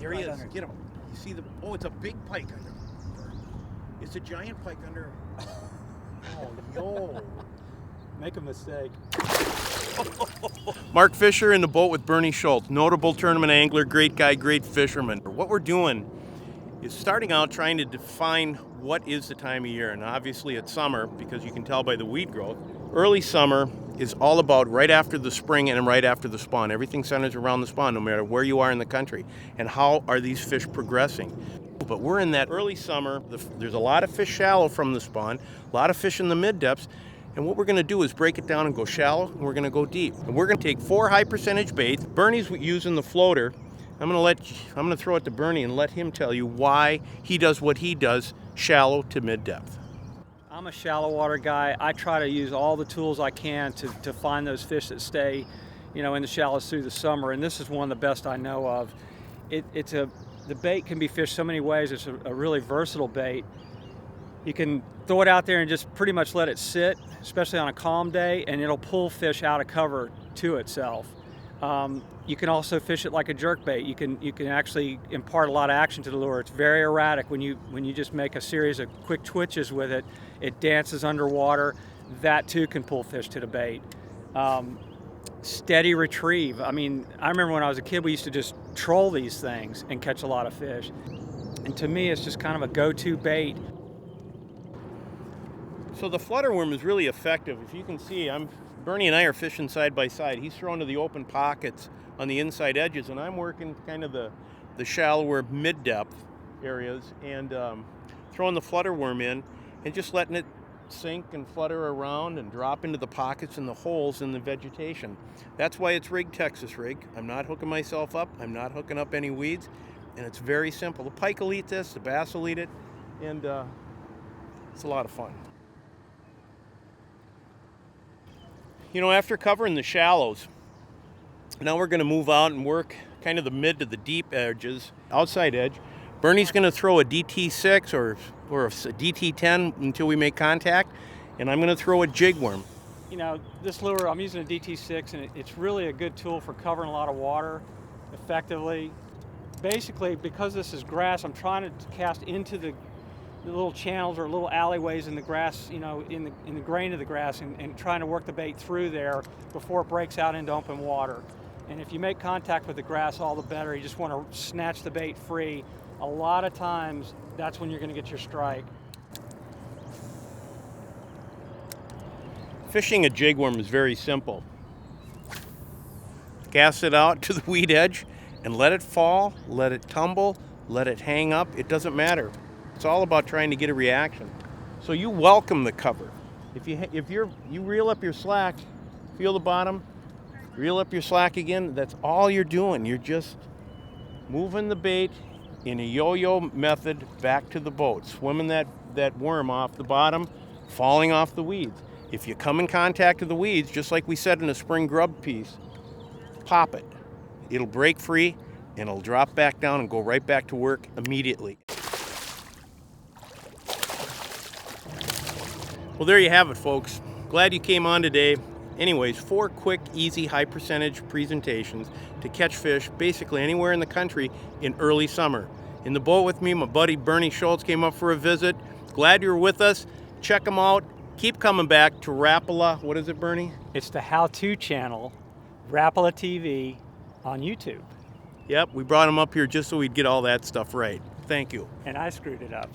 There he is. Get him. You see the, oh, it's a big pike under. It's a giant pike under. Oh, yo. Make a mistake. Mark Fisher in the boat with Bernie Schultz, notable tournament angler, great guy, great fisherman. What we're doing is starting out trying to define what is the time of year, and obviously it's summer because you can tell by the weed growth. Early summer is all about right after the spring and right after the spawn. Everything centers around the spawn, no matter where you are in the country. And how are these fish progressing? But we're in that early summer. There's a lot of fish shallow from the spawn, a lot of fish in the mid-depths. And what we're going to do is break it down and go shallow, and we're going to go deep. And we're going to take 4 high percentage baits. Bernie's using the floater. I'm going to throw it to Bernie and let him tell you why he does what he does, shallow to mid-depth. I'm a shallow water guy. I try to use all the tools I can to find those fish that stay, in the shallows through the summer. And this is one of the best I know of. The bait can be fished so many ways. It's a really versatile bait. You can throw it out there and just pretty much let it sit, especially on a calm day, and it'll pull fish out of cover to itself. You can also fish it like a jerk bait. You can actually impart a lot of action to the lure. It's very erratic. When you just make a series of quick twitches with it, it dances underwater. That too can pull fish to the bait. Steady retrieve. I remember when I was a kid, we used to just troll these things and catch a lot of fish. And to me, it's just kind of a go-to bait. So the flutterworm is really effective. If you can see, Bernie and I are fishing side by side. He's throwing to the open pockets on the inside edges, and I'm working kind of the shallower mid-depth areas and throwing the flutterworm in and just letting it sink and flutter around and drop into the pockets and the holes in the vegetation. That's why it's rigged Texas rig. I'm not hooking myself up. I'm not hooking up any weeds, and it's very simple. The pike will eat this, the bass will eat it, and it's a lot of fun. After covering the shallows, now we're going to move out and work kind of the mid to the deep edges, outside edge. Bernie's going to throw a DT6 or a DT10 until we make contact, and I'm going to throw a jig worm. This lure, I'm using a DT6, and it's really a good tool for covering a lot of water effectively. Basically, because this is grass, I'm trying to cast into the little channels or little alleyways in the grass, in the grain of the grass, and trying to work the bait through there before it breaks out into open water. And if you make contact with the grass, all the better. You just want to snatch the bait free. A lot of times, that's when you're going to get your strike. Fishing a jig worm is very simple. Cast it out to the weed edge and let it fall, let it tumble, let it hang up. It doesn't matter. It's all about trying to get a reaction. So you welcome the cover. If you reel up your slack, feel the bottom, reel up your slack again, that's all you're doing. You're just moving the bait in a yo-yo method back to the boat, swimming that worm off the bottom, falling off the weeds. If you come in contact with the weeds, just like we said in a spring grub piece, pop it. It'll break free and it'll drop back down and go right back to work immediately. Well, there you have it, folks. Glad you came on today. Anyways, 4 quick, easy, high percentage presentations to catch fish basically anywhere in the country in early summer. In the boat with me, my buddy Bernie Schultz came up for a visit. Glad you were with us. Check them out. Keep coming back to Rapala. What is it, Bernie? It's the how-to channel, Rapala TV on YouTube. Yep, we brought him up here just so we'd get all that stuff right. Thank you. And I screwed it up.